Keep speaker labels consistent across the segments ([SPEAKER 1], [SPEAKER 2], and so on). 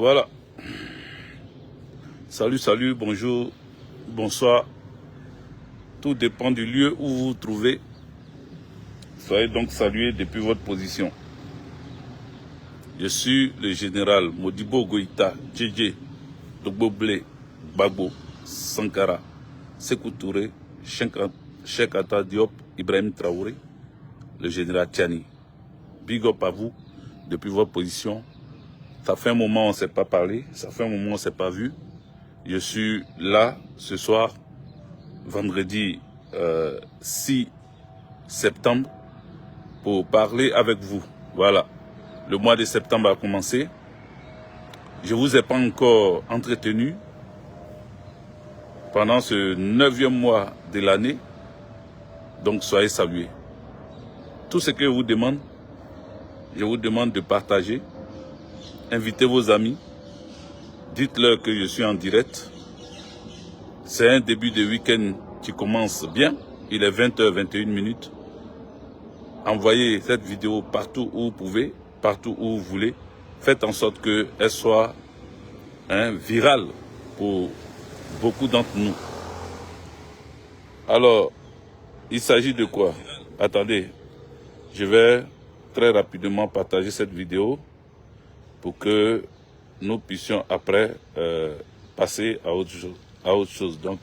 [SPEAKER 1] Voilà. Salut, salut, bonjour, bonsoir. Tout dépend du lieu où vous vous trouvez. Soyez donc salués depuis votre position. Je suis le général Modibo Goïta, Djedje, Dogboblé, Bagbo, Sankara, Sékou Touré, Cheikh Anta Diop, Ibrahim Traoré, le général Tiani. Big up à vous depuis votre position. Ça fait un moment on ne s'est pas parlé, ça fait un moment on ne s'est pas vu. Je suis là ce soir, vendredi 6 septembre, pour parler avec vous. Voilà, le mois de septembre a commencé. Je ne vous ai pas encore entretenu pendant ce 9e mois de l'année. Donc soyez salués. Tout ce que je vous demande de partager. Invitez vos amis. Dites-leur que je suis en direct. C'est un début de week-end qui commence bien. Il est 20h21. Envoyez cette vidéo partout où vous pouvez, partout où vous voulez. Faites en sorte qu'elle soit virale pour beaucoup d'entre nous. Alors, il s'agit de quoi? Attendez, je vais très rapidement partager cette vidéo pour que nous puissions après passer à autre chose. Donc,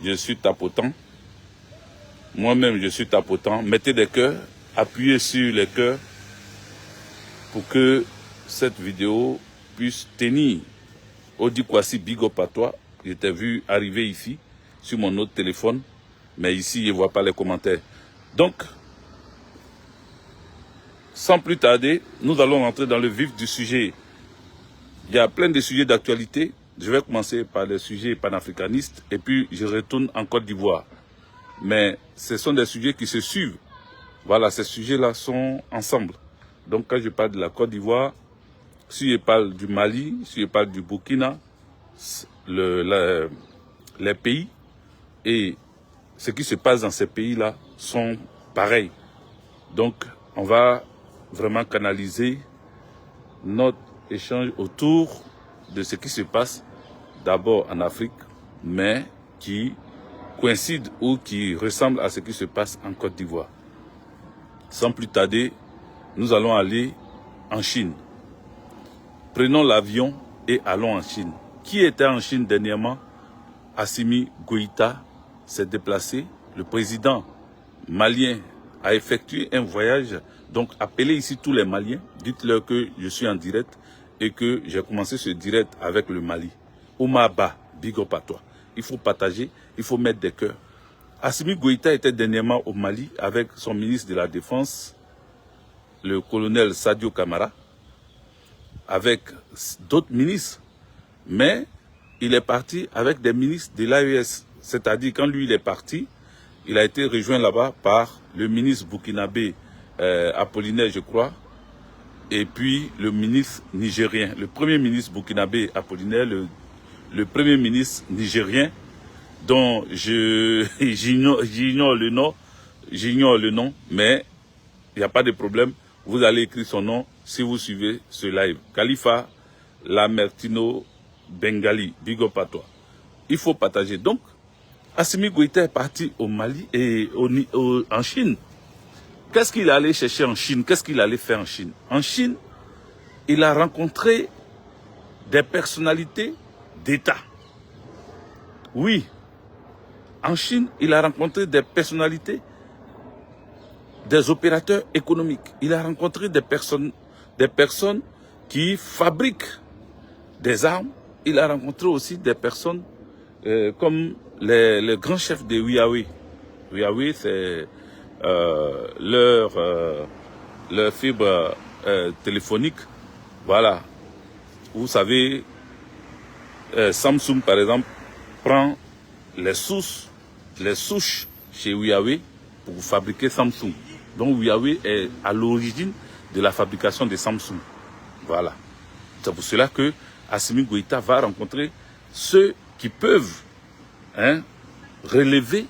[SPEAKER 1] je suis tapotant. Moi-même, je suis tapotant. Mettez des cœurs, appuyez sur les cœurs pour que cette vidéo puisse tenir. Odi Kwasi, big up à toi. Je t'ai vu arriver ici sur mon autre téléphone, mais ici, je ne vois pas les commentaires. Donc, sans plus tarder, nous allons rentrer dans le vif du sujet. Il y a plein de sujets d'actualité. Je vais commencer par les sujets panafricanistes et puis je retourne en Côte d'Ivoire. Mais ce sont des sujets qui se suivent. Voilà, ces sujets-là sont ensemble. Donc quand je parle de la Côte d'Ivoire, si je parle du Mali, si je parle du Burkina, les pays et ce qui se passe dans ces pays-là sont pareils. Donc on va vraiment canaliser notre échange autour de ce qui se passe d'abord en Afrique, mais qui coïncide ou qui ressemble à ce qui se passe en Côte d'Ivoire. Sans plus tarder, nous allons aller en Chine. Prenons l'avion et allons en Chine. Qui était en Chine dernièrement? Assimi Goïta s'est déplacé. Le président malien a effectué un voyage. Donc appelez ici tous les Maliens. Dites-leur que je suis en direct et que j'ai commencé ce direct avec le Mali. Oumaba, big up à toi. Il faut partager, il faut mettre des cœurs. Assimi Goïta était dernièrement au Mali avec son ministre de la Défense, le colonel Sadio Kamara, avec d'autres ministres. Mais il est parti avec des ministres de l'AES. C'est-à-dire quand lui il est parti, il a été rejoint là-bas par le ministre burkinabé Apollinaire, je crois, et puis le ministre nigérien, le premier ministre burkinabé Apollinaire, le premier ministre nigérien, dont j'ignore le nom, mais il n'y a pas de problème. Vous allez écrire son nom si vous suivez ce live. Khalifa Lamertino Bengali, big up à toi. Il faut partager. Donc, Assimi Goïta est parti au Mali et en Chine. Qu'est-ce qu'il allait chercher en Chine? Qu'est-ce qu'il allait faire en Chine? En Chine, il a rencontré des personnalités d'État. Oui, en Chine, il a rencontré des personnalités, des opérateurs économiques. Il a rencontré des personnes qui fabriquent des armes. Il a rencontré aussi des personnes comme les grands chefs de Huawei. Huawei, c'est leur fibre téléphonique. Voilà. Vous savez, Samsung, par exemple, prend les souches chez Huawei pour fabriquer Samsung. Donc Huawei est à l'origine de la fabrication de Samsung. Voilà. C'est pour cela que Assimi Goïta va rencontrer ceux qui peuvent relever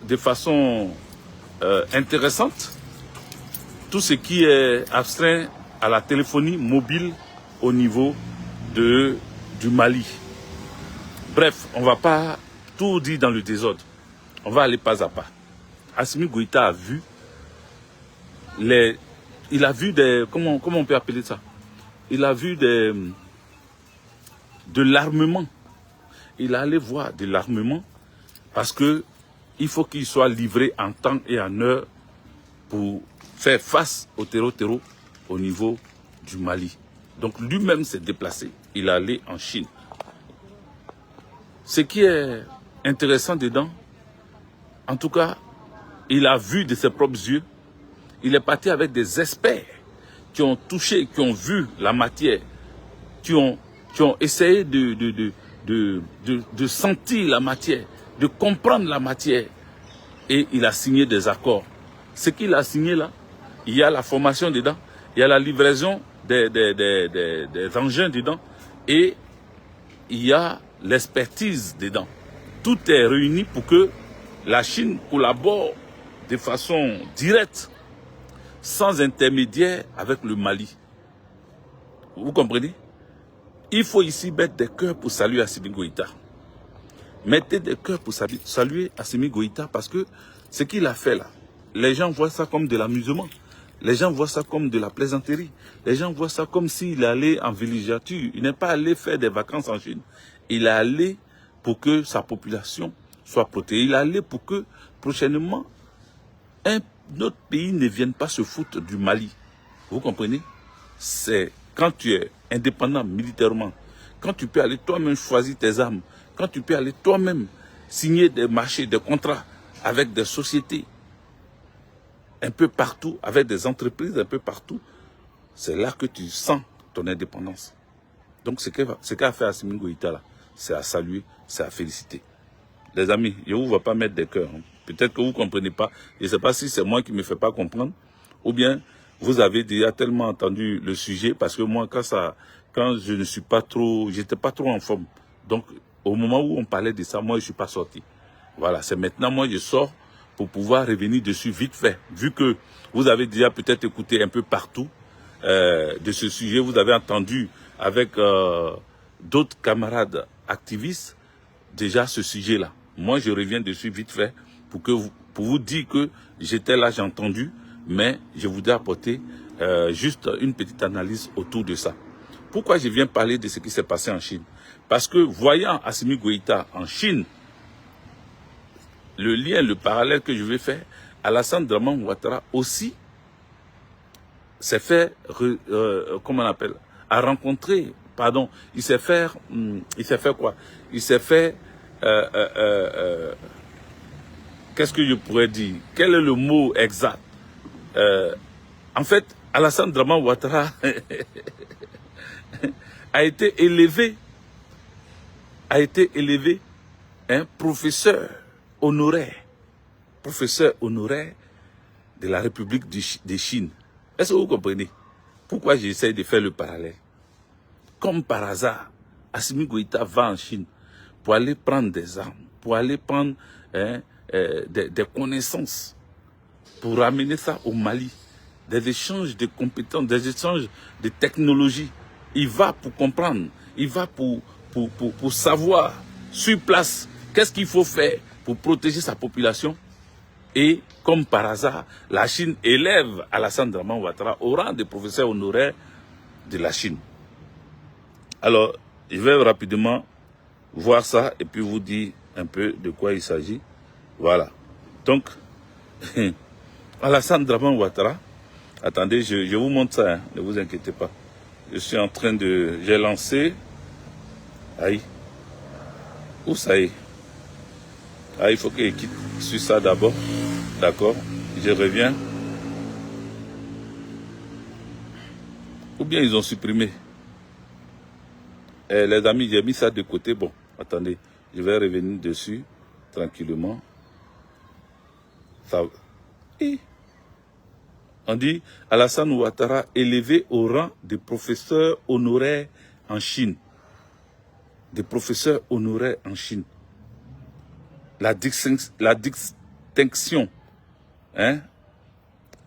[SPEAKER 1] de façon intéressante tout ce qui est astreint à la téléphonie mobile au niveau du Mali. Bref, on ne va pas tout dire dans le désordre. On va aller pas à pas. Assimi Goïta a vu il a vu des... Comment on peut appeler ça? Il a vu de l'armement. Il est allé voir de l'armement parce que il faut qu'il soit livré en temps et en heure pour faire face au terreau au niveau du Mali. Donc lui-même s'est déplacé. Il est allé en Chine. Ce qui est intéressant dedans, en tout cas, il a vu de ses propres yeux. Il est parti avec des experts qui ont touché, qui ont vu la matière, qui ont essayé de sentir la matière, de comprendre la matière. Et il a signé des accords. Ce qu'il a signé là, il y a la formation dedans, il y a la livraison des engins dedans et il y a l'expertise dedans. Tout est réuni pour que la Chine collabore de façon directe, sans intermédiaire avec le Mali. Vous comprenez? Il faut ici mettre des cœurs pour saluer Assimi Goïta. Mettez des cœurs pour saluer Assimi Goïta parce que ce qu'il a fait là, les gens voient ça comme de l'amusement. Les gens voient ça comme de la plaisanterie. Les gens voient ça comme s'il allait en villégiature. Il n'est pas allé faire des vacances en Chine. Il est allé pour que sa population soit protégée. Il est allé pour que prochainement, notre pays ne vienne pas se foutre du Mali. Vous comprenez? C'est quand tu es indépendant militairement, quand tu peux aller toi-même choisir tes armes, quand tu peux aller toi-même signer des marchés, des contrats avec des sociétés un peu partout, avec des entreprises un peu partout, c'est là que tu sens ton indépendance. Donc ce qu'a fait Assimi Goïta là, c'est à saluer, c'est à féliciter. Les amis, je ne vous vois pas mettre des cœurs. Hein. Peut-être que vous ne comprenez pas. Je ne sais pas si c'est moi qui ne me fais pas comprendre. Ou bien vous avez déjà tellement entendu le sujet. Parce que moi, quand je ne suis pas trop... J'étais pas trop en forme. Donc, au moment où on parlait de ça, moi, je ne suis pas sorti. Voilà, c'est maintenant, moi, je sors pour pouvoir revenir dessus vite fait. Vu que vous avez déjà peut-être écouté un peu partout de ce sujet. Vous avez entendu avec d'autres camarades activistes déjà ce sujet-là. Moi, je reviens dessus vite fait pour vous dire que j'étais là, j'ai entendu, mais je voudrais apporter juste une petite analyse autour de ça. Pourquoi je viens parler de ce qui s'est passé en Chine? Parce que voyant Assimi Goïta en Chine, le lien, le parallèle que je vais faire, Alassane Draman Ouattara aussi s'est fait, comment on appelle, a rencontré, pardon, il s'est fait quoi? Il s'est fait, qu'est-ce que je pourrais dire? Quel est le mot exact? En fait, Alassane Draman Ouattara a été élevé, professeur honoraire de la République de Chine. Est-ce que vous comprenez? Pourquoi j'essaie de faire le parallèle? Comme par hasard, Assimi Goïta va en Chine pour aller prendre des armes, pour aller prendre des connaissances, pour ramener ça au Mali, des échanges de compétences, des échanges de technologies. Il va pour comprendre, il va pour savoir sur place qu'est-ce qu'il faut faire pour protéger sa population. Et comme par hasard, la Chine élève Alassane Draman Ouattara au rang de professeur honoraire de la Chine. Alors, je vais rapidement voir ça et puis vous dire un peu de quoi il s'agit. Voilà. Donc, Alassane Draman Ouattara, attendez, je vous montre ça, hein, ne vous inquiétez pas. Je suis en train de... J'ai lancé... Aïe. Où ça y est? Ah, il faut qu'il quitte sur ça d'abord. D'accord. Je reviens. Ou bien ils ont supprimé. Les amis, j'ai mis ça de côté. Bon, attendez. Je vais revenir dessus tranquillement. Ça... On dit Alassane Ouattara élevé au rang de professeur honoraire en Chine. De professeur honoraire en Chine. La distinction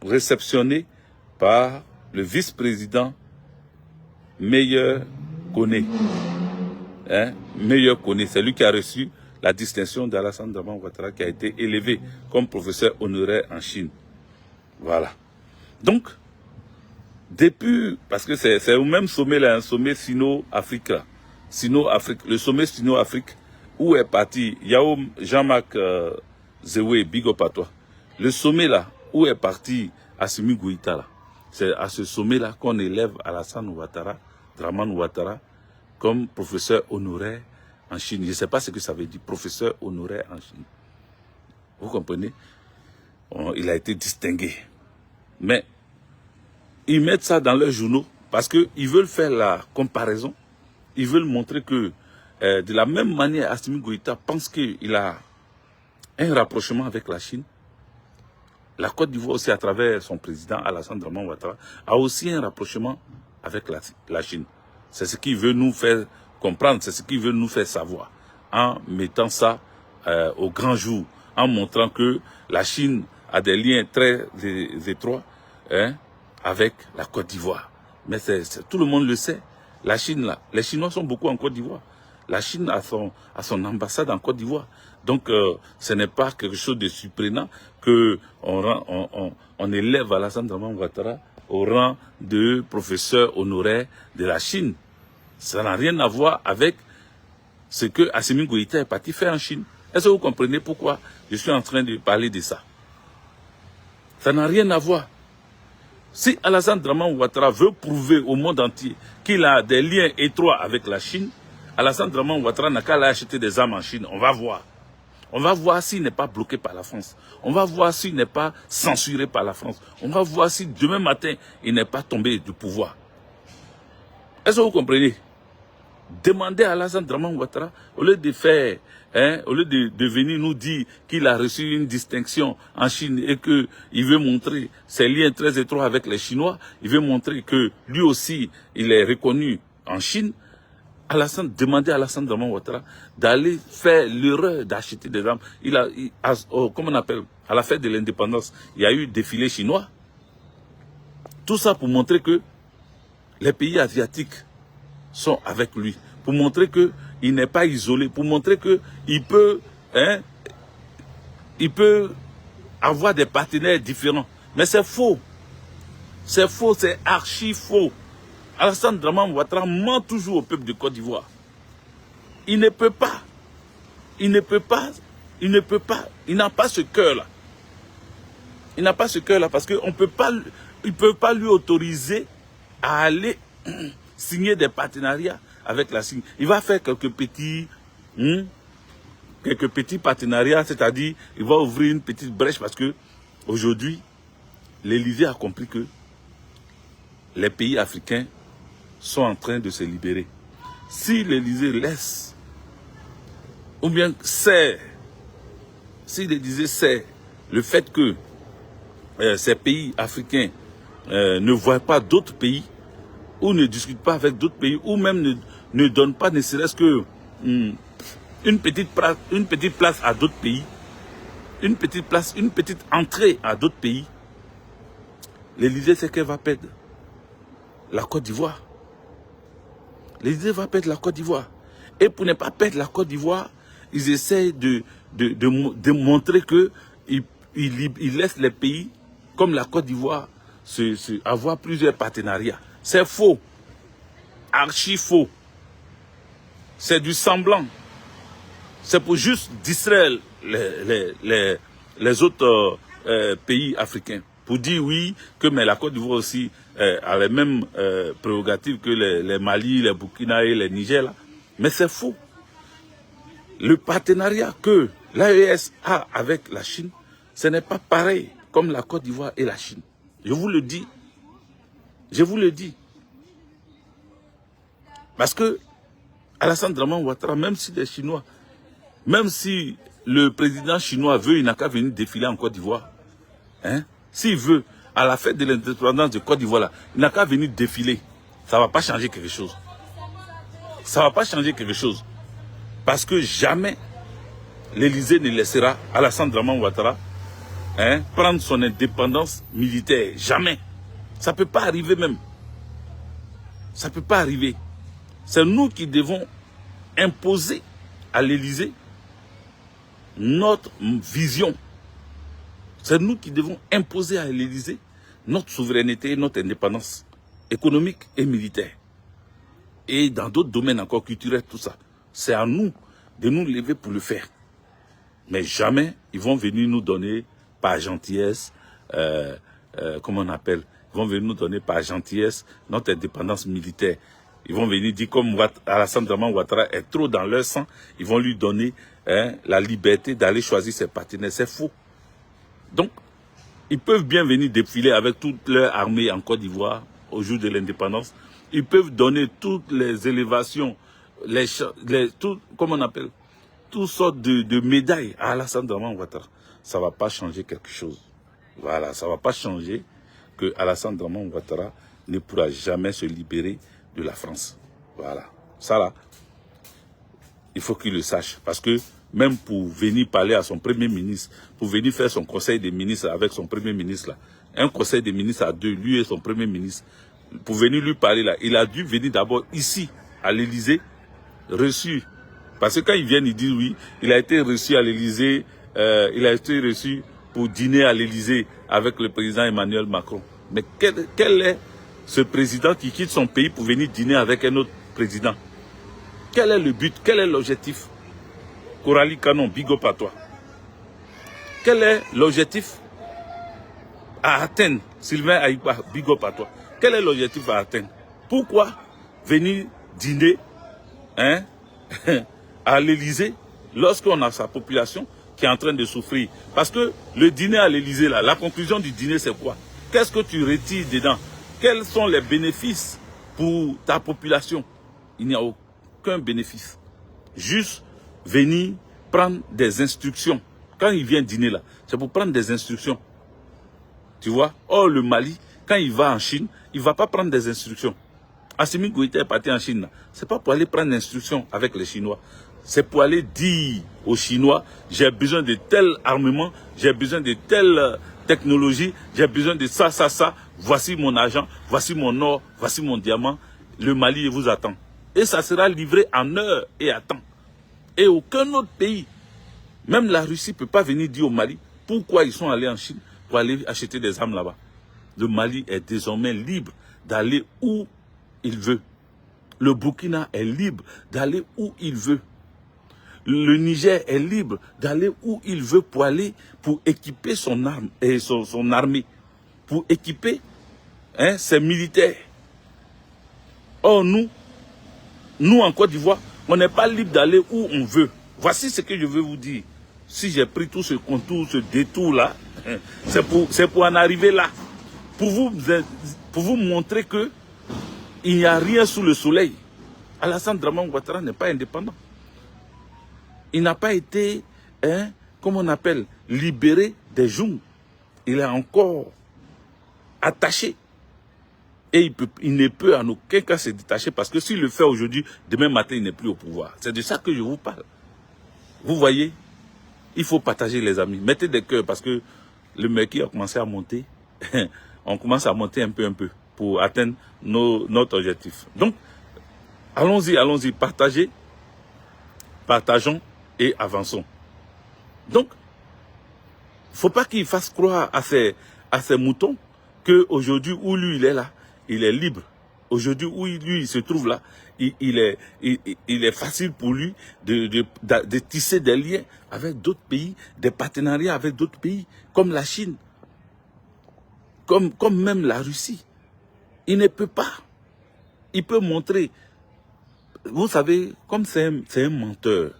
[SPEAKER 1] réceptionnée par le vice-président Meilleur Koné. Hein? Meilleur Koné, c'est lui qui a reçu la distinction d'Alassane Dramane Ouattara, qui a été élevé comme professeur honoraire en Chine. Voilà. Donc, depuis, parce que c'est au même sommet, là, un sommet Sino-Afrique, le sommet Sino-Afrique, où est parti Yao Jean-Marc Zéoué, big up à toi. Le sommet là, où est parti Assimi Goïta là, c'est à ce sommet là qu'on élève Alassane Ouattara, Dramane Ouattara, comme professeur honoraire en Chine. Je ne sais pas ce que ça veut dire, professeur honoraire en Chine. Vous comprenez? Il a été distingué. Mais ils mettent ça dans leurs journaux parce qu'ils veulent faire la comparaison. Ils veulent montrer que de la même manière, Assimi Goïta pense qu'il a un rapprochement avec la Chine. La Côte d'Ivoire aussi, à travers son président Alassane Dramane Ouattara, a aussi un rapprochement avec la Chine. C'est ce qu'il veut nous faire comprendre, c'est ce qu'il veut nous faire savoir, en mettant ça au grand jour, en montrant que la Chine a des liens très étroits avec la Côte d'Ivoire. Mais tout le monde le sait. La Chine, là, les Chinois sont beaucoup en Côte d'Ivoire. La Chine a son ambassade en Côte d'Ivoire. Donc, ce n'est pas quelque chose de surprenant qu'on élève Alassane Dramane Ouattara au rang de professeur honoraire de la Chine. Ça n'a rien à voir avec ce que Assimi Goïta est parti faire en Chine. Est-ce que vous comprenez pourquoi je suis en train de parler de ça? Ça n'a rien à voir. Si Alassane Dramane Ouattara veut prouver au monde entier qu'il a des liens étroits avec la Chine, Alassane Dramane Ouattara n'a qu'à aller acheter des armes en Chine. On va voir. On va voir s'il n'est pas bloqué par la France. On va voir s'il n'est pas censuré par la France. On va voir si demain matin, il n'est pas tombé du pouvoir. Est-ce que vous comprenez? Demandez à Alassane Dramane Ouattara, au lieu de faire, au lieu de venir nous dire qu'il a reçu une distinction en Chine et qu'il veut montrer ses liens très étroits avec les Chinois, il veut montrer que lui aussi, il est reconnu en Chine. Demandez à Alassane Dramane Ouattara d'aller faire l'erreur d'acheter des armes. Comment on appelle, à la fête de l'indépendance, il y a eu défilé chinois. Tout ça pour montrer que les pays asiatiques sont avec lui, pour montrer qu'il n'est pas isolé, pour montrer qu'il peut, il peut avoir des partenaires différents. Mais c'est faux. C'est faux, c'est archi faux. Alassane Dramane Ouattara ment toujours au peuple de Côte d'Ivoire. Il ne peut pas. Il ne peut pas. Il ne peut pas. Il n'a pas ce cœur-là. Il n'a pas ce cœur-là parce qu'on peut pas. Il ne peut pas lui autoriser à aller signer des partenariats avec la Chine. Il va faire quelques petits partenariats, c'est-à-dire il va ouvrir une petite brèche parce que aujourd'hui, l'Élysée a compris que les pays africains sont en train de se libérer. Si l'Élysée laisse, ou bien sait, si l'Élysée sait le fait que ces pays africains ne voient pas d'autres pays, ou ne discutent pas avec d'autres pays, ou même ne donnent pas ne serait-ce que une petite place à d'autres pays, une petite entrée à d'autres pays, l'Élysée sait qu'elle va perdre la Côte d'Ivoire. L'Élysée va perdre la Côte d'Ivoire. Et pour ne pas perdre la Côte d'Ivoire, ils essayent de montrer qu'ils laissent les pays comme la Côte d'Ivoire avoir plusieurs partenariats. C'est faux. Archi faux. C'est du semblant. C'est pour juste distraire les autres pays africains. Pour dire oui, que mais la Côte d'Ivoire aussi a les mêmes prérogatives que les Mali, les Burkina et les Niger. Là. Mais c'est faux. Le partenariat que l'AES a avec la Chine, ce n'est pas pareil comme la Côte d'Ivoire et la Chine. Je vous le dis. Je vous le dis. Parce que Alassane Dramane Ouattara, même si les Chinois, même si le président chinois veut, il n'a qu'à venir défiler en Côte d'Ivoire. S'il veut, à la fête de l'indépendance de Côte d'Ivoire, il n'a qu'à venir défiler. Ça ne va pas changer quelque chose. Ça ne va pas changer quelque chose. Parce que jamais l'Élysée ne laissera Alassane Dramane Ouattara prendre son indépendance militaire. Jamais. Ça ne peut pas arriver même. Ça ne peut pas arriver. C'est nous qui devons imposer à l'Élysée notre vision. C'est nous qui devons imposer à l'Élysée notre souveraineté et notre indépendance économique et militaire. Et dans d'autres domaines encore culturels, tout ça. C'est à nous de nous lever pour le faire. Mais jamais ils vont venir nous donner par gentillesse, comment on appelle, ils vont venir nous donner par gentillesse notre indépendance militaire. Ils vont venir dire comme Alassane Dramane Ouattara est trop dans leur sang, ils vont lui donner la liberté d'aller choisir ses partenaires. C'est faux. Donc, ils peuvent bien venir défiler avec toute leur armée en Côte d'Ivoire au jour de l'indépendance. Ils peuvent donner toutes les élévations, comment on appelle, toutes sortes de médailles à Alassane Dramane Ouattara. Ça ne va pas changer quelque chose. Voilà, ça ne va pas changer que Alassane Dramane Ouattara ne pourra jamais se libérer de la France. Voilà. Ça là, il faut qu'il le sache. Parce que même pour venir parler à son premier ministre, pour venir faire son conseil des ministres avec son premier ministre là, un conseil des ministres à deux, lui et son premier ministre, pour venir lui parler là, il a dû venir d'abord ici, à l'Élysée, reçu. Parce que quand ils viennent, ils disent oui, il a été reçu à l'Élysée, il a été reçu pour dîner à l'Élysée avec le président Emmanuel Macron. Mais quel est ce président qui quitte son pays pour venir dîner avec un autre président? Quel est le but? Quel est l'objectif? Coralie Canon, big up à toi. Quel est l'objectif à atteindre? Sylvain Aïba, big up à toi. Quel est l'objectif à atteindre? Pourquoi venir dîner à l'Élysée lorsqu'on a sa population qui est en train de souffrir? Parce que le dîner à l'Élysée, là, la conclusion du dîner, c'est quoi? Qu'est-ce que tu retires dedans? Quels sont les bénéfices pour ta population? Il n'y a aucun bénéfice. Juste venir prendre des instructions. Quand il vient dîner là, c'est pour prendre des instructions. Tu vois? Or, le Mali, quand il va en Chine, il ne va pas prendre des instructions. Assimi Goïta est parti en Chine. Ce n'est pas pour aller prendre l'instruction avec les Chinois. C'est pour aller dire aux Chinois, j'ai besoin de tel armement, j'ai besoin de telle technologie, j'ai besoin de ça, ça, ça. Voici mon argent, voici mon or, voici mon diamant. Le Mali vous attend. Et ça sera livré en heure et à temps. Et aucun autre pays, même la Russie, ne peut pas venir dire au Mali pourquoi ils sont allés en Chine pour aller acheter des armes là-bas. Le Mali est désormais libre d'aller où il veut. Le Burkina est libre d'aller où il veut. Le Niger est libre d'aller où il veut pour aller, pour équiper son arme et son armée, pour équiper ses militaires. Or nous en Côte d'Ivoire, on n'est pas libre d'aller où on veut. Voici ce que je veux vous dire. Si j'ai pris tout ce contour, ce détour-là, c'est pour en arriver là. Pour vous montrer que il n'y a rien sous le soleil. Alassane Dramane Ouattara n'est pas indépendant. Il n'a pas été, comment on appelle, libéré des jougs. Il est encore attaché. Et il ne peut en aucun cas se détacher parce que s'il le fait aujourd'hui, demain matin, il n'est plus au pouvoir. C'est de ça que je vous parle. Vous voyez, il faut partager les amis. Mettez des cœurs parce que le mercure a commencé à monter. On commence à monter un peu pour atteindre notre objectif. Donc, allons-y, partagez, partageons et avançons. Donc, il ne faut pas qu'il fasse croire à ces moutons qu'aujourd'hui où lui il est là, il est libre. Aujourd'hui où lui il se trouve là, il est facile pour lui de tisser des liens avec d'autres pays, des partenariats avec d'autres pays, comme la Chine, comme même la Russie. Il ne peut pas. Il peut montrer. Vous savez, comme c'est un menteur,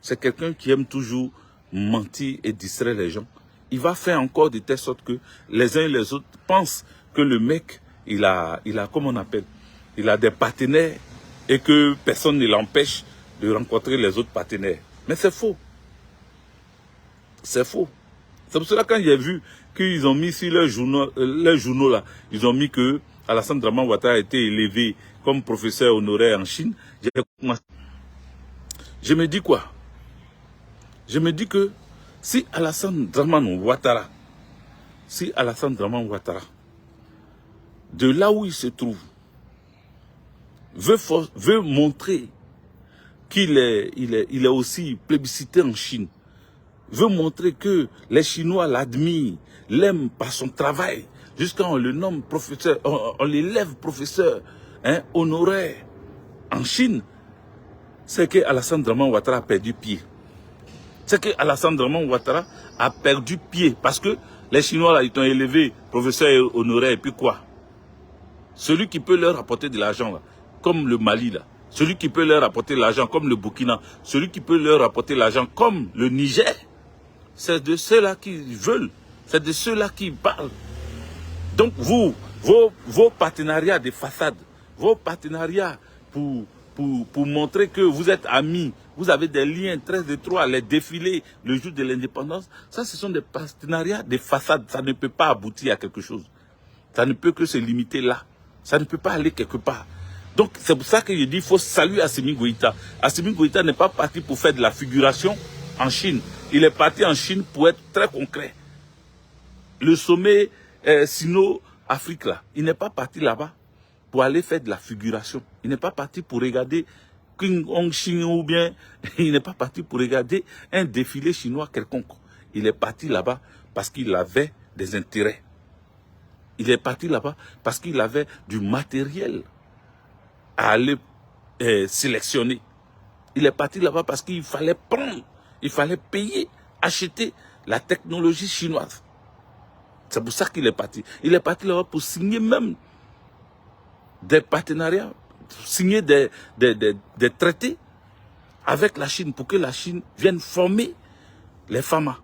[SPEAKER 1] c'est quelqu'un qui aime toujours mentir et distraire les gens. Il va faire encore de telle sorte que les uns et les autres pensent que le mec, il a comment on appelle, il a des partenaires et que personne ne l'empêche de rencontrer les autres partenaires. Mais c'est faux. C'est faux. C'est pour cela que quand j'ai vu qu'ils ont mis sur leurs journaux là, ils ont mis que Alassane Dramane Ouattara a été élevé comme professeur honoraire en Chine. Je me dis quoi? Je me dis que si Alassane Dramane Ouattara de là où il se trouve, veut montrer qu'il est aussi plébiscité en Chine, veut montrer que les Chinois l'admirent, l'aiment par son travail, jusqu'à on le nomme professeur, on l'élève professeur, hein, honoraire en Chine, c'est que Alassane Draman Ouattara a perdu pied. C'est que Alassane Draman Ouattara a perdu pied parce que les Chinois là, ils t'ont élevé professeur honoraire et puis quoi? Celui qui peut leur apporter de l'argent là, comme le Mali là, celui qui peut leur apporter de l'argent comme le Burkina, celui qui peut leur apporter de l'argent comme le Niger, c'est de ceux-là qui veulent, c'est de ceux-là qui parlent. Donc vous, vos partenariats de façade, vos partenariats pour montrer que vous êtes amis, vous avez des liens très étroits, les défilés le jour de l'indépendance, ça ce sont des partenariats de façade, ça ne peut pas aboutir à quelque chose. Ça ne peut que se limiter là, ça ne peut pas aller quelque part. Donc c'est pour ça que je dis qu'il faut saluer Assimi Goïta. Assimi Goïta n'est pas parti pour faire de la figuration en Chine, il est parti en Chine pour être très concret. Le sommet Sino-Afrique là, il n'est pas parti là-bas pour aller faire de la figuration. Il n'est pas parti pour regarder King Hong Ching ou bien il n'est pas parti pour regarder un défilé chinois quelconque. Il est parti là-bas parce qu'il avait des intérêts. Il est parti là-bas parce qu'il avait du matériel à aller sélectionner. Il est parti là-bas parce qu'il fallait prendre, il fallait payer, acheter la technologie chinoise. C'est pour ça qu'il est parti. Il est parti là-bas pour signer même des partenariats, signer des traités avec la Chine pour que la Chine vienne former les FAMA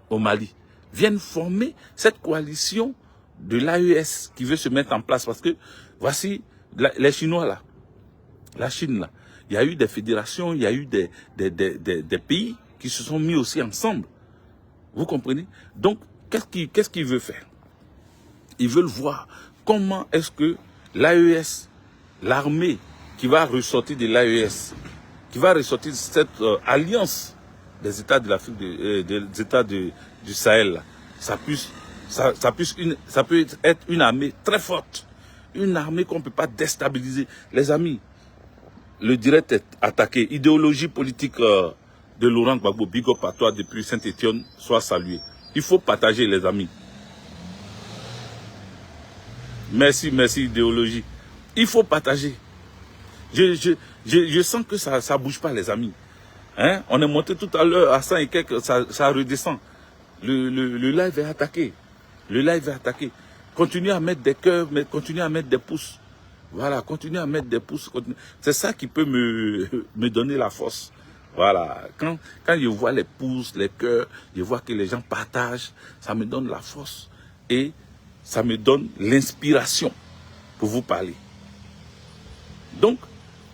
[SPEAKER 1] au Mali, vienne former cette coalition de l'AES qui veut se mettre en place parce que voici les Chinois là, la Chine là, il y a eu des fédérations, il y a eu des pays qui se sont mis aussi ensemble. Vous comprenez? Donc, qu'est-ce qu'il veut faire? Ils veulent voir comment est-ce que l'AES, l'armée qui va ressortir de l'AES, qui va ressortir de cette alliance des États de l'Afrique, des États du Sahel, là, ça peut être une armée très forte, une armée qu'on ne peut pas déstabiliser. Les amis, le direct est attaqué. Idéologie politique de Laurent Gbagbo, big up à toi depuis Saint-Étienne, soit salué. Il faut partager, les amis. Merci, merci, idéologie. Il faut partager. Je sens que ça ne bouge pas, les amis. Hein? On est monté tout à l'heure à 100 et quelques, ça redescend. Le live est attaqué. Le live est attaqué. Continuez à mettre des cœurs, mais continuez à mettre des pouces. Voilà, continuez à mettre des pouces. C'est ça qui peut me donner la force. Voilà, quand je vois les pouces, les cœurs, je vois que les gens partagent, ça me donne la force et ça me donne l'inspiration pour vous parler. Donc,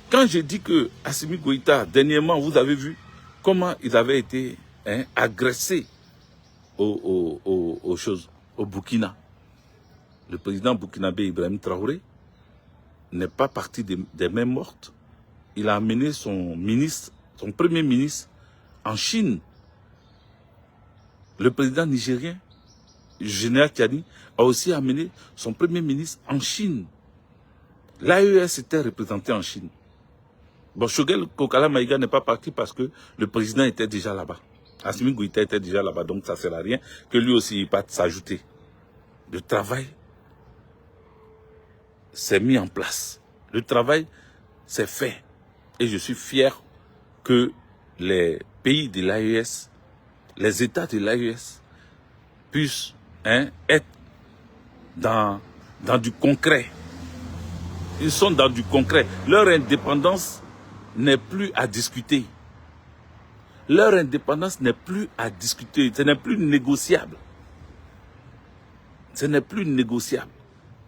[SPEAKER 1] quand je dis que Assimi Goïta, dernièrement, vous avez vu comment ils avaient été agressés aux choses, au Burkina. Le président burkinabé Ibrahim Traoré n'est pas parti des mains mortes. Il a amené son premier ministre en Chine. Le président nigérien, général Tchani, a aussi amené son premier ministre en Chine. L'AES était représenté en Chine. Bon, Choguel Kokala Maïga n'est pas parti parce que le président était déjà là-bas. Assimi Goïta était déjà là-bas, donc ça ne sert à rien que lui aussi il parte s'ajouter. Le travail s'est mis en place. Le travail s'est fait. Et je suis fier que les pays de l'AES, les États de l'AES puissent être dans du concret. Ils sont dans du concret. Leur indépendance n'est plus à discuter. Leur indépendance n'est plus à discuter. Ce n'est plus négociable. Ce n'est plus négociable.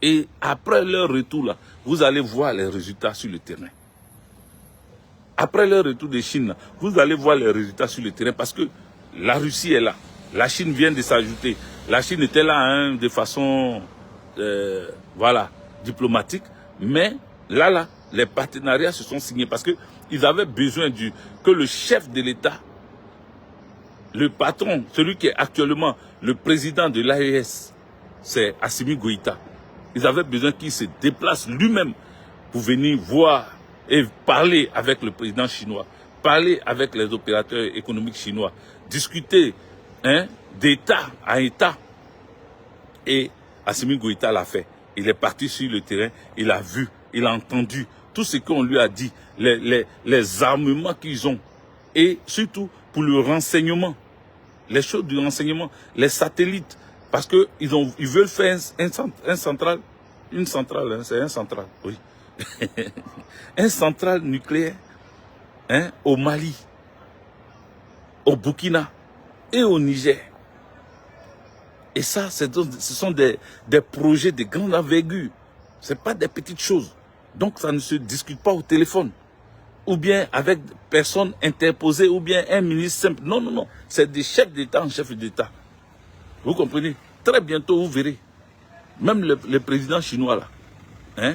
[SPEAKER 1] Et après leur retour, là, vous allez voir les résultats sur le terrain. Après leur retour de Chine, là, vous allez voir les résultats sur le terrain parce que la Russie est là. La Chine vient de s'ajouter. La Chine était là de façon voilà, diplomatique. Mais là, les partenariats se sont signés parce qu'ils avaient besoin que le chef de l'État, le patron, celui qui est actuellement le président de l'AES, c'est Assimi Goïta. Ils avaient besoin qu'il se déplace lui-même pour venir voir et parler avec le président chinois, parler avec les opérateurs économiques chinois, discuter d'État à État. Et Assimi Goïta l'a fait. Il est parti sur le terrain, il a vu, il a entendu tout ce qu'on lui a dit, les armements qu'ils ont, et surtout pour le renseignement, les choses du renseignement, les satellites, parce que ils veulent faire une centrale, c'est un central, oui, un central nucléaire, au Mali, au Burkina et au Niger. Et ça, ce sont des projets de grande envergure. Ce n'est pas des petites choses. Donc, ça ne se discute pas au téléphone. Ou bien avec personnes interposées, ou bien un ministre simple. Non, non, non. C'est des chefs d'État en chef d'État. Vous comprenez? Très bientôt, vous verrez. Même le président chinois, là.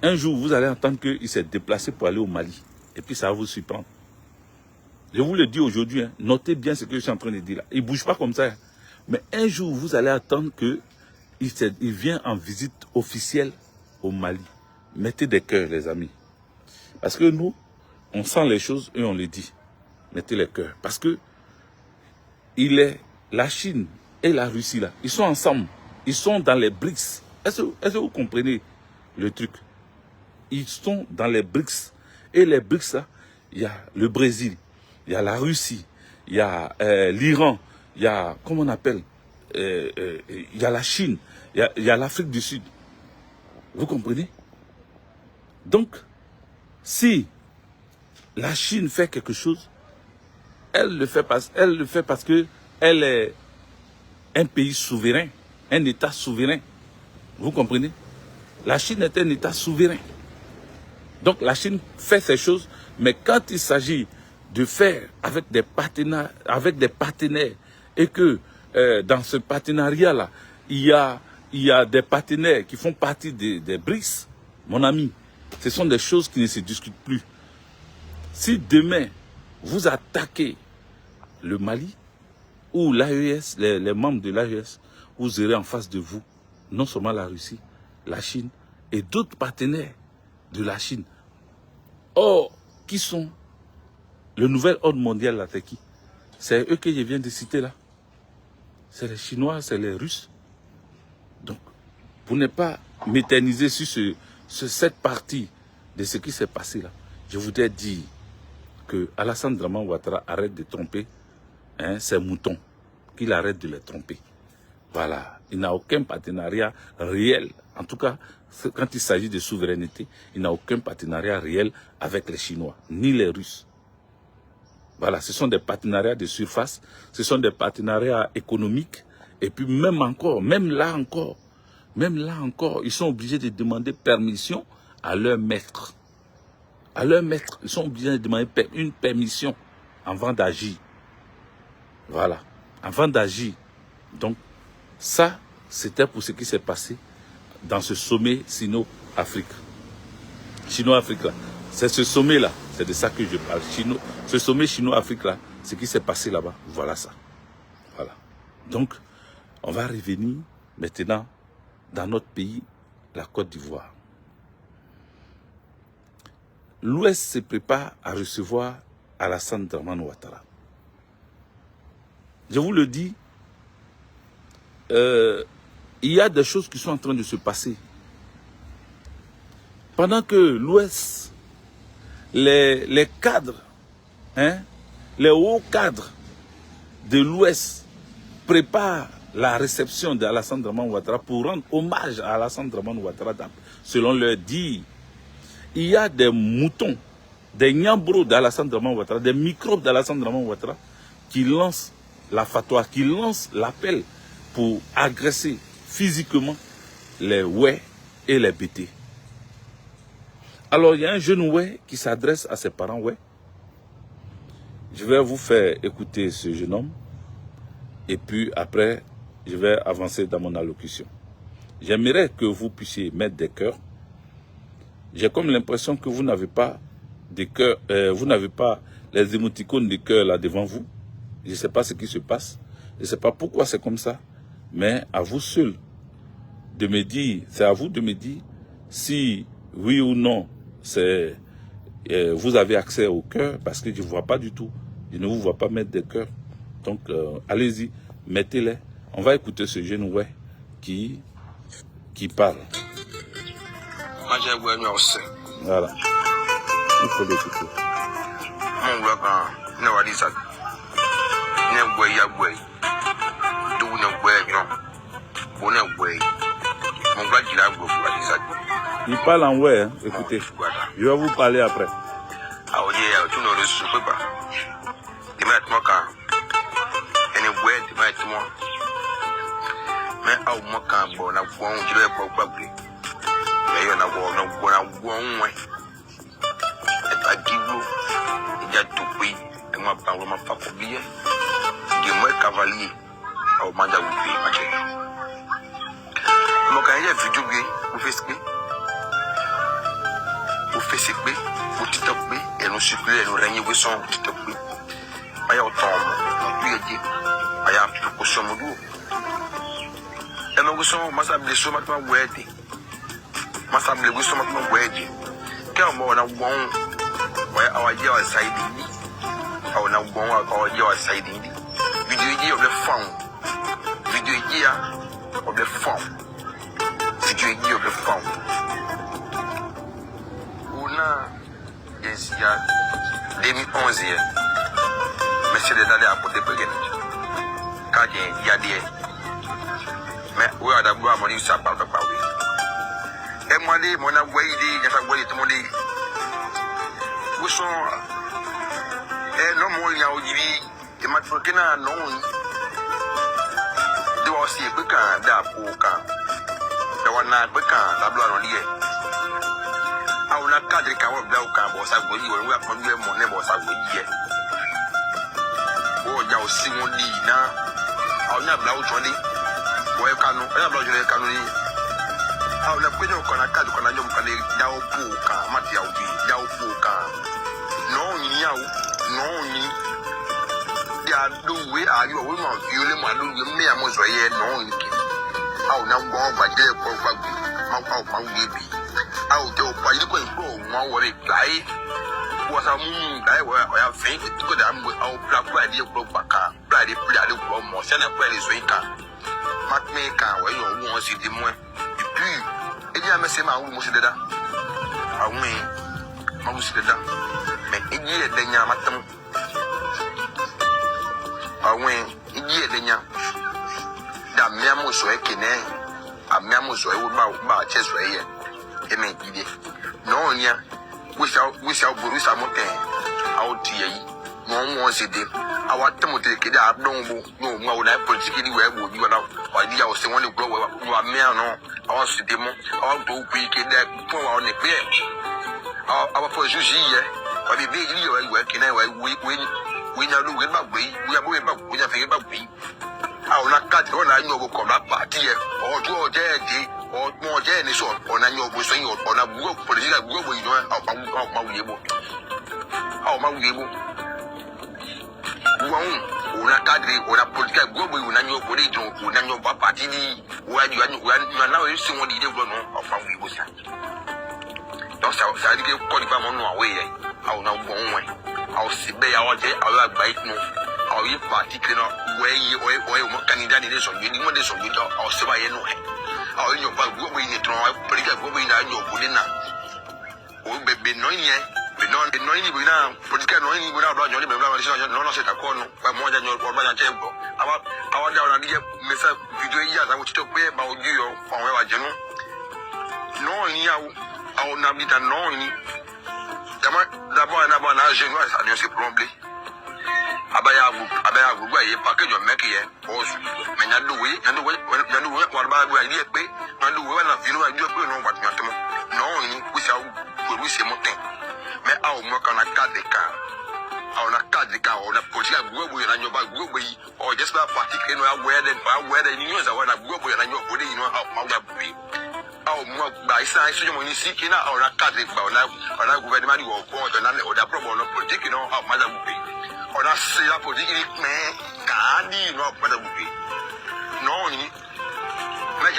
[SPEAKER 1] Un jour, vous allez entendre qu'il s'est déplacé pour aller au Mali. Et puis, ça va vous surprendre. Je vous le dis aujourd'hui. Notez bien ce que je suis en train de dire là. Il ne bouge pas comme ça. Mais un jour, vous allez attendre qu'il vienne en visite officielle au Mali. Mettez des cœurs, les amis. Parce que nous, on sent les choses et on les dit. Mettez les cœurs. Parce que la Chine et la Russie, là, ils sont ensemble. Ils sont dans les BRICS. Est-ce que vous comprenez le truc? Ils sont dans les BRICS. Et les BRICS, là, il y a le Brésil, il y a la Russie, il y a l'Iran, il y a, comment on appelle, il y a la Chine, il y a l'Afrique du Sud. Vous comprenez? Donc, si la Chine fait quelque chose, elle le fait parce que elle est un pays souverain, un État souverain. Vous comprenez? La Chine est un État souverain. Donc la Chine fait ces choses, mais quand il s'agit de faire avec des partenaires, et que dans ce partenariat-là, il y a des partenaires qui font partie des BRICS, mon ami, ce sont des choses qui ne se discutent plus. Si demain, vous attaquez le Mali ou l'AES, les membres de l'AES, vous aurez en face de vous non seulement la Russie, la Chine et d'autres partenaires de la Chine. Or, qui sont le nouvel ordre mondial, là, c'est qui? C'est eux que je viens de citer là. C'est les Chinois, c'est les Russes. Donc, pour ne pas m'éterniser sur cette partie de ce qui s'est passé là, je voudrais dire que Alassane Draman Ouattara arrête de tromper ses moutons, qu'il arrête de les tromper. Voilà, il n'a aucun partenariat réel. En tout cas, quand il s'agit de souveraineté, il n'a aucun partenariat réel avec les Chinois, ni les Russes. Voilà, ce sont des partenariats de surface, ce sont des partenariats économiques. Et puis même là encore, ils sont obligés de demander permission à leur maître. À leur maître, ils sont obligés de demander une permission avant d'agir. Voilà, avant d'agir. Donc, ça, c'était pour ce qui s'est passé dans ce sommet Sino-Afrique. Chino-Afrique, là. C'est ce sommet-là, c'est de ça que je parle. Ce sommet Chino-Afrique, là, ce qui s'est passé là-bas, voilà ça. Voilà. Donc, on va revenir maintenant dans notre pays, la Côte d'Ivoire. L'Ouest se prépare à recevoir Alassane Draman Ouattara. Je vous le dis, il y a des choses qui sont en train de se passer. Pendant que l'Ouest, les cadres, les hauts cadres de l'Ouest préparent la réception d'Alassane Draman Ouattara pour rendre hommage à Alassane Draman Ouattara, selon leur dire, il y a des moutons, des nyambros d'Alassane Draman Ouattara, des microbes d'Alassane Draman Ouattara qui lancent la fatwa, qui lancent l'appel pour agresser physiquement les Oué et les Bété. Alors, il y a un jeune Oué qui s'adresse à ses parents Oué. Je vais vous faire écouter ce jeune homme. Et puis, après, je vais avancer dans mon allocution. J'aimerais que vous puissiez mettre des cœurs. J'ai comme l'impression que vous n'avez pas de cœur, vous n'avez pas les émoticônes de cœur là devant vous. Je ne sais pas ce qui se passe. Je ne sais pas pourquoi c'est comme ça. Mais à vous seul de me dire, c'est à vous de me dire si oui ou non vous avez accès au cœur, parce que je ne vois pas du tout. Je ne vous vois pas mettre des cœurs. Donc, allez-y, mettez-les. On va écouter ce jeune ouais qui parle. Voilà. Il faut l'écouter. Il parle en ouais, hein. Écoutez. Je vais vous parler après.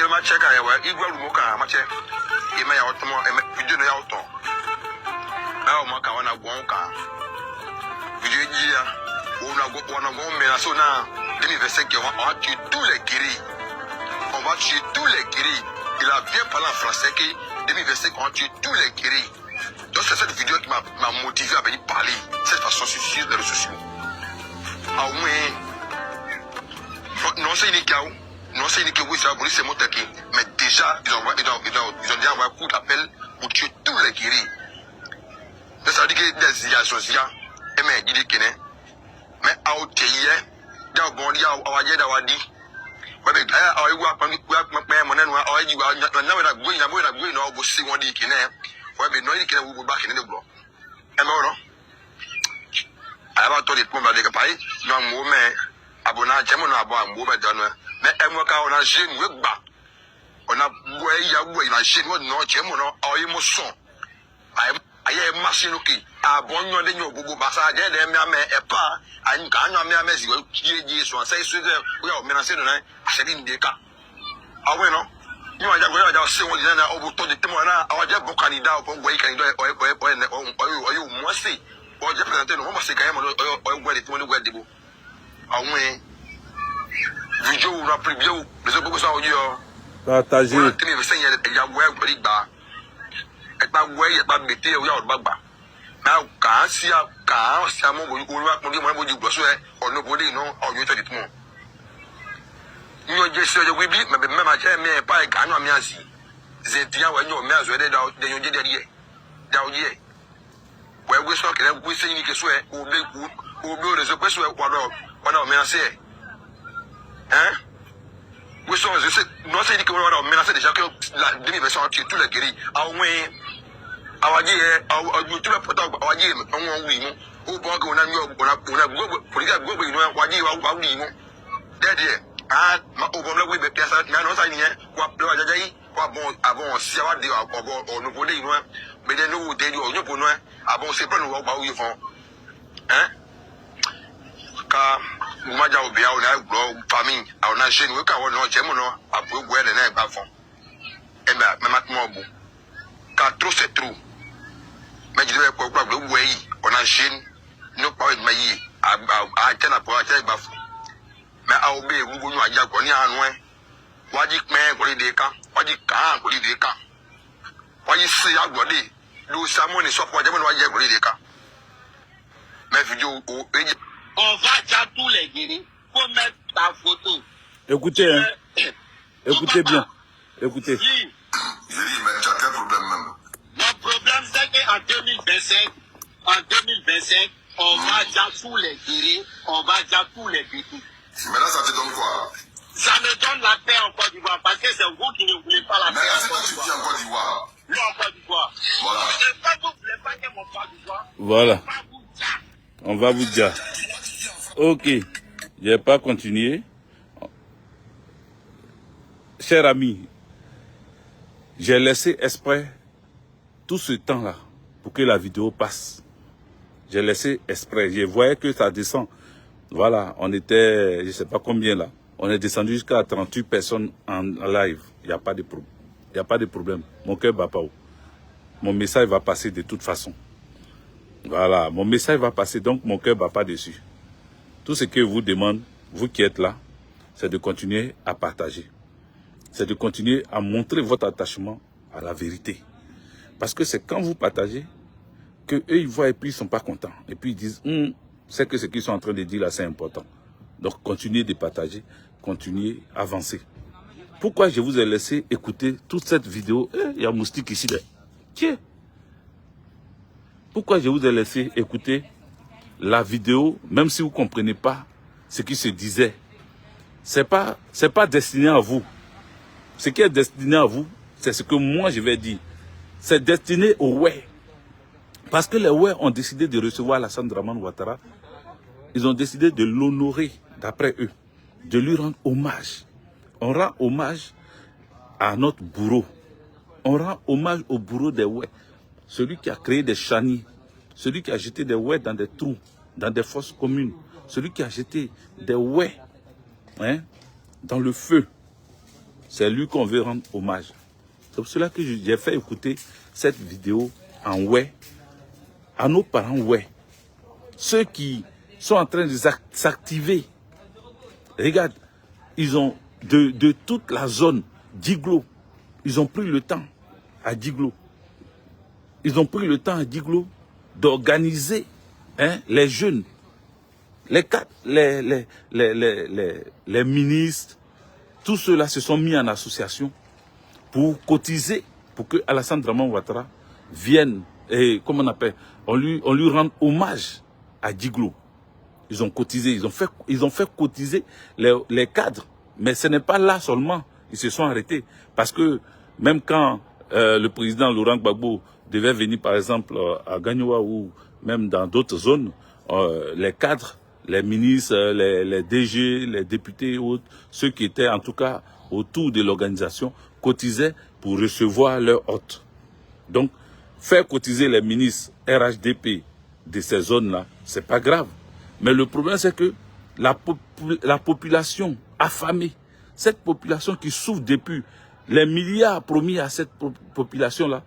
[SPEAKER 2] ma check ya wa igwa lu mo ka ma che e ma ya otomo e ma video no ya oton na o ma ka wana gwon ka video ji ya ona go me na so na demi verset que on va tuer tous les guéris. On va tuer tous les guéris. Il a bien parlé en français que demi verset qu'on va tuer tous les guéris. Donc c'est cette vidéo qui m'a motivé à venir parler cette façon sur les réseaux sociaux. Ah oui. Non c'est une cas. Non c'est une cas. Oui ça va c'est mon taquet. Mais déjà ils ont déjà envoyé un coup d'appel pour tuer tous les guéris. Donc ça veut dire que des associations et mais dit que mais à haute hier da bon dia awaje da wadi we be awa igu apan pe mo nenu awaji wa na we da go na obo si won di kine we be no di kine wo back ni de gbo e me oro aba to de pon ba de ka pai no mo me abona je mo no abo ambo me da no me e mo ka ona je nu we gba ona bo e ya wo na je no je mo no ayi mo so aye machine ki abonyo de nyo gbogbo basa je de me ame epa an ka anyo me amezi we kieje so sai so de we o menase no na asedi ndeka awe no ni wa ja se won na obo to de temo na awaje bo kanida o bo yi kanida o mo se o je presenter no mo se kan mo o gwe de temo ni gwe de bo awon video na preview les obo so o yo partager temi be se ya gwe gbe gba ba we ba bete o ya o gbagba na ka si mo bo oruwa pon bi mo boju gbo so e onu bode no oyo to dit mo nyo je se je we bi me ma che me pa e ka anu ami asi ze dia wa nyo me azo de da de nyo je de ye da o ye we so kere we se ni ke so e o be o re so pe so e kwa do me na se we so je no se ni ke wa do me na se déjà que la demi version tu tous les guéris awon awaji oju tu le poto awaji won wi mu o bo ga ona mi ona go poliga go inu awaji wa wi mu de ma o bo le we be piasa na no sa ni wa le ajaja yi wa bon abon si awa de obo onu bo de inu be de no de di onu bo no abon se pe no wa wi fon ka maja obi a ona gro famine a ona je ni we ka won no je mu no abu egwu ele na egba fon e ba mama mo bu ka trop c'est trop mais je vais quoi le way on a jeune no pa with my a tena po a tena ba fu mais a obe egungun nu aja ko ni anu e waji pin ko de ka waji kan ko de ka waji si agbode lu samoni so po je mo waji ko de ka mais vidéo on va déjà tous les guéris faut mettre ta photo
[SPEAKER 1] écoutez écoutez bien écoutez
[SPEAKER 2] oui. Je dis mais tu as quel problème même? Mon problème c'est qu'en 2025, on va déjà tous les guéris, on va déjà tous les guéris. Mais là ça te donne quoi? Ça me donne la paix en Côte d'Ivoire parce que c'est vous qui ne voulez pas la paix. Mais là c'est toi qui dis en Côte d'Ivoire. Non, en Côte d'Ivoire. Voilà. Et pas vous voulez pas que mon Côte d'Ivoire.
[SPEAKER 1] Voilà. On va vous dire. Ok. Je vais pas continuer. Cher ami, j'ai laissé exprès tout ce temps-là pour que la vidéo passe. J'ai laissé exprès. Je voyais que ça descend. Voilà, on était, je sais pas combien là. On est descendu jusqu'à 38 personnes en live. Il n'y a pas de problème. Il n'y a pas de problème. Mon cœur bat pas haut. Mon message va passer de toute façon. Voilà, mon message va passer, donc mon cœur bat pas dessus. Tout ce que je vous demande, vous qui êtes là, c'est de continuer à partager. C'est de continuer à montrer votre attachement à la vérité. Parce que c'est quand vous partagez que eux ils voient et puis ils sont pas contents. Et puis ils disent, c'est que ce qu'ils sont en train de dire là, c'est important. Donc continuez de partager, continuez à avancer. Pourquoi je vous ai laissé écouter toute cette vidéo? Il y a un moustique ici. Tiens. Pourquoi je vous ai laissé écouter la vidéo, même si vous ne comprenez pas ce qui se disait? C'est pas destiné à vous. Ce qui est destiné à vous, c'est ce que moi je vais dire. C'est destiné aux ouais. Parce que les ouais ont décidé de recevoir Alassane Dramane Ouattara. Ils ont décidé de l'honorer, d'après eux, de lui rendre hommage. On rend hommage à notre bourreau. On rend hommage au bourreau des ouais. Celui qui a créé des chenilles. Celui qui a jeté des ouais dans des trous, dans des fosses communes. Celui qui a jeté des ouais dans le feu. C'est lui qu'on veut rendre hommage. C'est pour cela que j'ai fait écouter cette vidéo en ouais à nos parents ouais. Ceux qui sont en train de s'activer. Regarde, ils ont de toute la zone d'Iglo, ils ont pris le temps à Diglo. Ils ont pris le temps à Diglo d'organiser les jeunes, les ministres, tous ceux-là se sont mis en association pour cotiser, pour que Alassane Draman Ouattara vienne, et comment on appelle, on lui rende hommage à Diglo. Ils ont cotisé, ils ont fait cotiser les cadres. Mais ce n'est pas là seulement, ils se sont arrêtés. Parce que même quand le président Laurent Gbagbo devait venir par exemple à Gagnoua ou même dans d'autres zones, les cadres, les ministres, les DG, les députés et autres, ceux qui étaient en tout cas autour de l'organisation, cotisaient pour recevoir leurs hôtes. Donc, faire cotiser les ministres RHDP de ces zones-là, c'est pas grave. Mais le problème, c'est que la population affamée, cette population qui souffre depuis, les milliards promis à cette population-là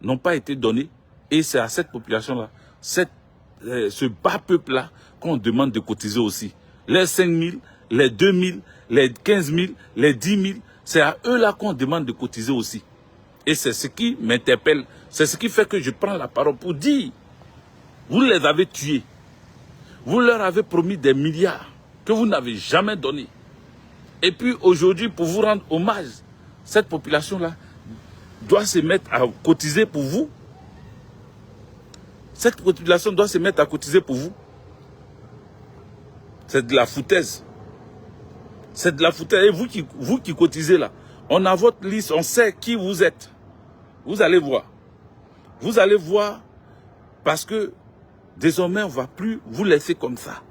[SPEAKER 1] n'ont pas été donnés. Et c'est à cette population-là, ce bas peuple-là, qu'on demande de cotiser aussi. Les 5 000, les 2 000, les 15 000, les 10 000, c'est à eux-là qu'on demande de cotiser aussi. Et c'est ce qui m'interpelle, c'est ce qui fait que je prends la parole pour dire, vous les avez tués. Vous leur avez promis des milliards que vous n'avez jamais donnés. Et puis aujourd'hui, pour vous rendre hommage, cette population-là doit se mettre à cotiser pour vous. Cette population doit se mettre à cotiser pour vous. C'est de la foutaise. C'est de la foutaise. Et vous qui cotisez là, on a votre liste, on sait qui vous êtes. Vous allez voir. Vous allez voir parce que désormais, on ne va plus vous laisser comme ça.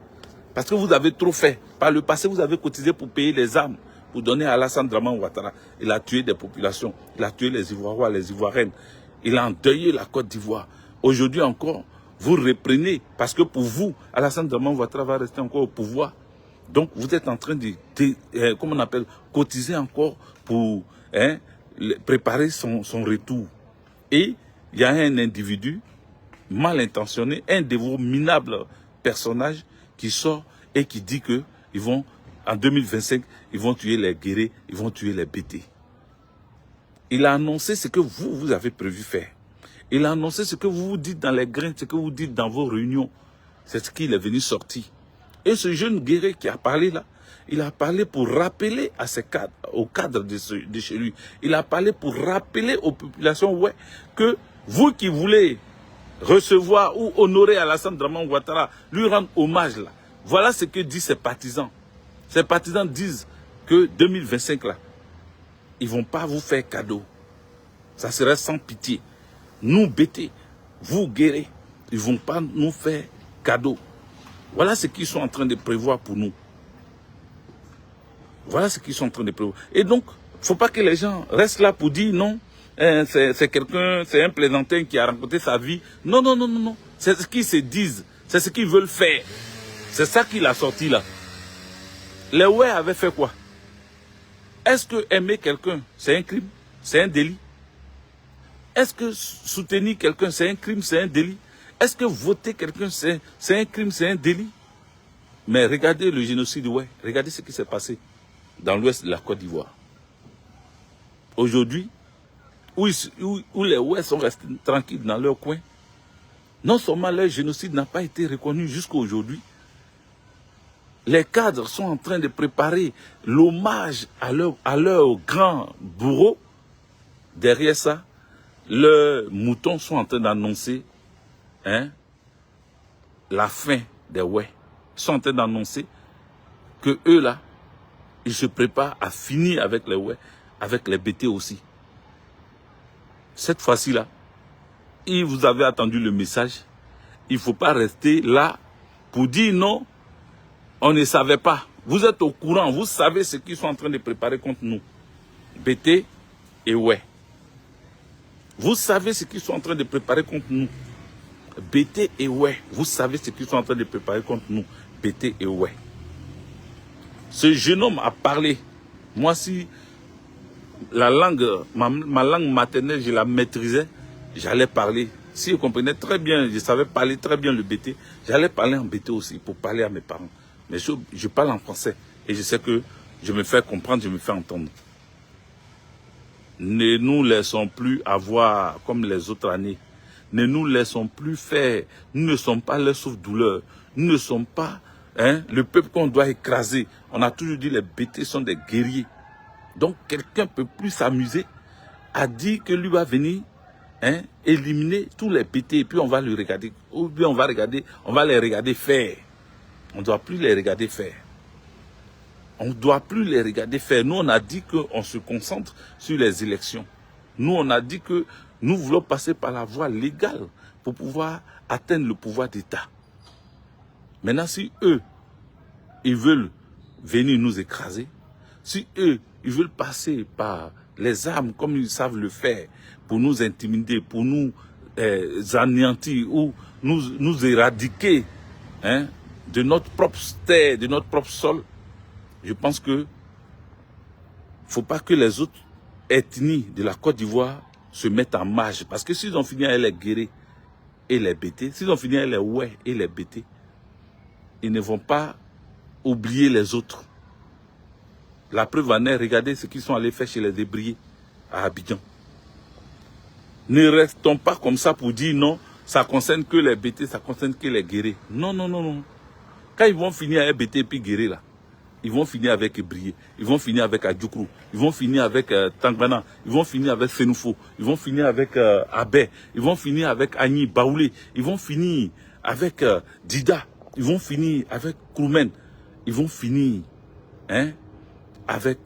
[SPEAKER 1] Parce que vous avez trop fait. Par le passé, vous avez cotisé pour payer les armes, pour donner à Alassane Draman Ouattara. Il a tué des populations. Il a tué les Ivoiriens, les Ivoiriennes. Il a endeuillé la Côte d'Ivoire. Aujourd'hui encore, vous reprenez. Parce que pour vous, Alassane Draman Ouattara va rester encore au pouvoir. Donc, vous êtes en train de comment on appelle, cotiser encore pour préparer son retour. Et il y a un individu mal intentionné, un de vos minables personnages qui sort et qui dit que ils vont, en 2025, ils vont tuer les guérés, ils vont tuer les BT. Il a annoncé ce que vous avez prévu faire. Il a annoncé ce que vous vous dites dans les grains, ce que vous dites dans vos réunions. C'est ce qu'il est venu sortir. Et ce jeune guerrier qui a parlé là, il a parlé pour rappeler à ses cadres, aux cadres de chez lui, il a parlé pour rappeler aux populations que vous qui voulez recevoir ou honorer Alassane Draman Ouattara, lui rendre hommage là. Voilà ce que disent ses partisans. Ses partisans disent que 2025 là, ils ne vont pas vous faire cadeau. Ça serait sans pitié. Nous BT, vous guérez, ils ne vont pas nous faire cadeau. Voilà ce qu'ils sont en train de prévoir pour nous. Voilà ce qu'ils sont en train de prévoir. Et donc, il ne faut pas que les gens restent là pour dire non. C'est quelqu'un, c'est un plaisantin qui a raconté sa vie. Non, non, non, non, non. C'est ce qu'ils se disent. C'est ce qu'ils veulent faire. C'est ça qu'il a sorti là. Les ouais avaient fait quoi? Est-ce que aimer quelqu'un, c'est un crime? C'est un délit? Est-ce que soutenir quelqu'un, c'est un crime? C'est un délit? Est-ce que voter quelqu'un, c'est un crime? C'est un délit? Mais regardez le génocide, regardez ce qui s'est passé dans l'ouest de la Côte d'Ivoire. Aujourd'hui, où les Ouest sont restés tranquilles dans leur coin, non seulement leur génocide n'a pas été reconnu jusqu'à aujourd'hui, les cadres sont en train de préparer l'hommage à leur grand bourreau. Derrière ça, leurs moutons sont en train d'annoncer la fin des Ils sont en train d'annoncer que eux là, ils se préparent à finir avec les avec les BT aussi. Cette fois-ci là, vous avez attendu le message. Il ne faut pas rester là pour dire non, on ne savait pas. Vous êtes au courant, vous savez ce qu'ils sont en train de préparer contre nous. BT et Vous savez ce qu'ils sont en train de préparer contre nous. BT et vous savez ce qu'ils sont en train de préparer contre nous. BT et Ce jeune homme a parlé. Moi, si la langue, ma langue maternelle, je la maîtrisais, j'allais parler. Si je comprenais très bien, je savais parler très bien le BT, j'allais parler en BT aussi pour parler à mes parents. Mais je parle en français et je sais que je me fais comprendre, je me fais entendre. Ne nous laissons plus avoir comme les autres années. Ne nous laissons plus faire. Nous ne sommes pas leur souffre-douleur. Nous ne sommes pas le peuple qu'on doit écraser. On a toujours dit que les BT sont des guerriers. Donc quelqu'un peut plus s'amuser à dire que lui va venir éliminer tous les BT et puis on va le regarder. Ou bien on va les regarder faire. On ne doit plus les regarder faire. On ne doit plus les regarder faire. Nous, on a dit qu'on se concentre sur les élections. Nous, on a dit que nous voulons passer par la voie légale pour pouvoir atteindre le pouvoir d'État. Maintenant, si eux, ils veulent venir nous écraser, si eux, ils veulent passer par les armes comme ils savent le faire pour nous intimider, pour nous anéantir ou nous éradiquer de notre propre terre, de notre propre sol, je pense que ne faut pas que les autres ethnies de la Côte d'Ivoire se mettent en marge. Parce que s'ils ont fini avec les guérés et les BT, s'ils ont fini avec les ouais et les BT, ils ne vont pas oublier les autres. La preuve en est, regardez ce qu'ils sont allés faire chez les débris à Abidjan. Ne restons pas comme ça pour dire non, ça concerne que les BT, ça concerne que les guérés. Non, non, non, non. Quand ils vont finir avec BT et puis guérer là, ils vont finir avec Ebrié, ils vont finir avec Adjoukrou, ils vont finir avec Tangbana, ils vont finir avec Senoufo, ils vont finir avec Abé, ils vont finir avec Agni Baoulé, ils vont finir avec Dida, ils vont finir avec Koumen, ils vont finir avec,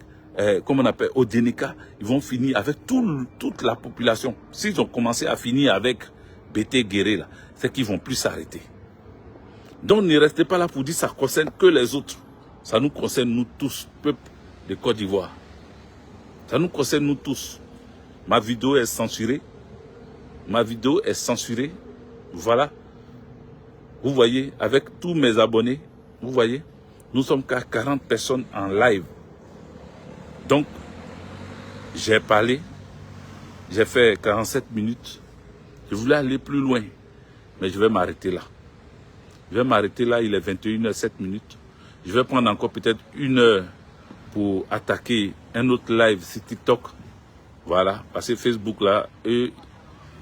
[SPEAKER 1] comment on appelle, Odenika, ils vont finir avec toute la population. S'ils ont commencé à finir avec BT Guéré là, c'est qu'ils ne vont plus s'arrêter. Donc ne restez pas là pour dire que ça ne concerne que les autres. Ça nous concerne nous tous, peuple de Côte d'Ivoire. Ça nous concerne nous tous. Ma vidéo est censurée. Ma vidéo est censurée. Voilà. Vous voyez, avec tous mes abonnés, vous voyez, nous sommes qu'à 40 personnes en live. Donc, j'ai parlé. J'ai fait 47 minutes. Je voulais aller plus loin. Mais je vais m'arrêter là. Je vais m'arrêter là, il est 21h07 minutes. Je vais prendre encore peut-être 1 heure pour attaquer un autre live sur TikTok. Voilà, parce que Facebook là, eux,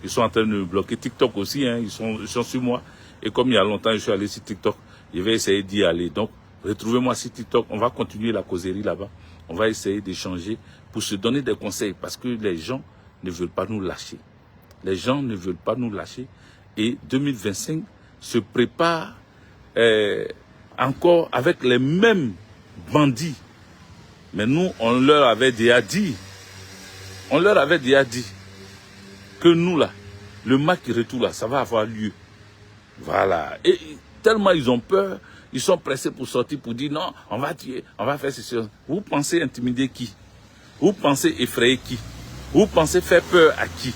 [SPEAKER 1] ils sont en train de me bloquer. TikTok aussi, ils sont sur moi. Et comme il y a longtemps, je suis allé sur TikTok, je vais essayer d'y aller. Donc, retrouvez-moi sur TikTok. On va continuer la causerie là-bas. On va essayer d'échanger pour se donner des conseils parce que les gens ne veulent pas nous lâcher. Les gens ne veulent pas nous lâcher. Et 2025 se prépare encore avec les mêmes bandits. Mais nous, on leur avait déjà dit. On leur avait déjà dit que nous là, le match retour là, ça va avoir lieu. Voilà. Et tellement ils ont peur, ils sont pressés pour sortir pour dire non, on va tuer, on va faire ceci. Vous pensez intimider qui? Vous pensez effrayer qui? Vous pensez faire peur à qui?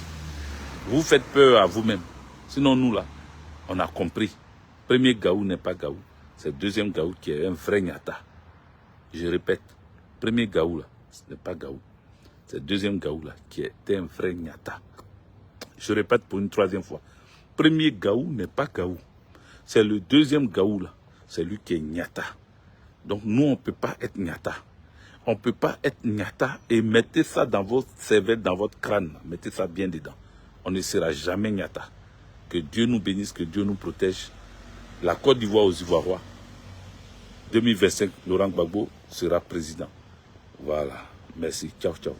[SPEAKER 1] Vous faites peur à vous-même. Sinon nous là, on a compris. Premier Gaou n'est pas Gaou. C'est le deuxième Gaou qui est un vrai Nyata. Je répète, premier Gaou là, ce n'est pas Gaou. C'est le deuxième Gaou là qui est un vrai Nyata. Je répète pour une 3e fois. Premier Gaou n'est pas Gaou. C'est le deuxième Gaou là. C'est lui qui est Nyata. Donc nous, on ne peut pas être Nyata. On ne peut pas être Nyata et mettez ça dans votre cervelle, dans votre crâne. Mettez ça bien dedans. On ne sera jamais Nyata. Que Dieu nous bénisse, que Dieu nous protège. La Côte d'Ivoire aux Ivoiriens. 2025, Laurent Gbagbo sera président. Voilà. Merci. Ciao, ciao.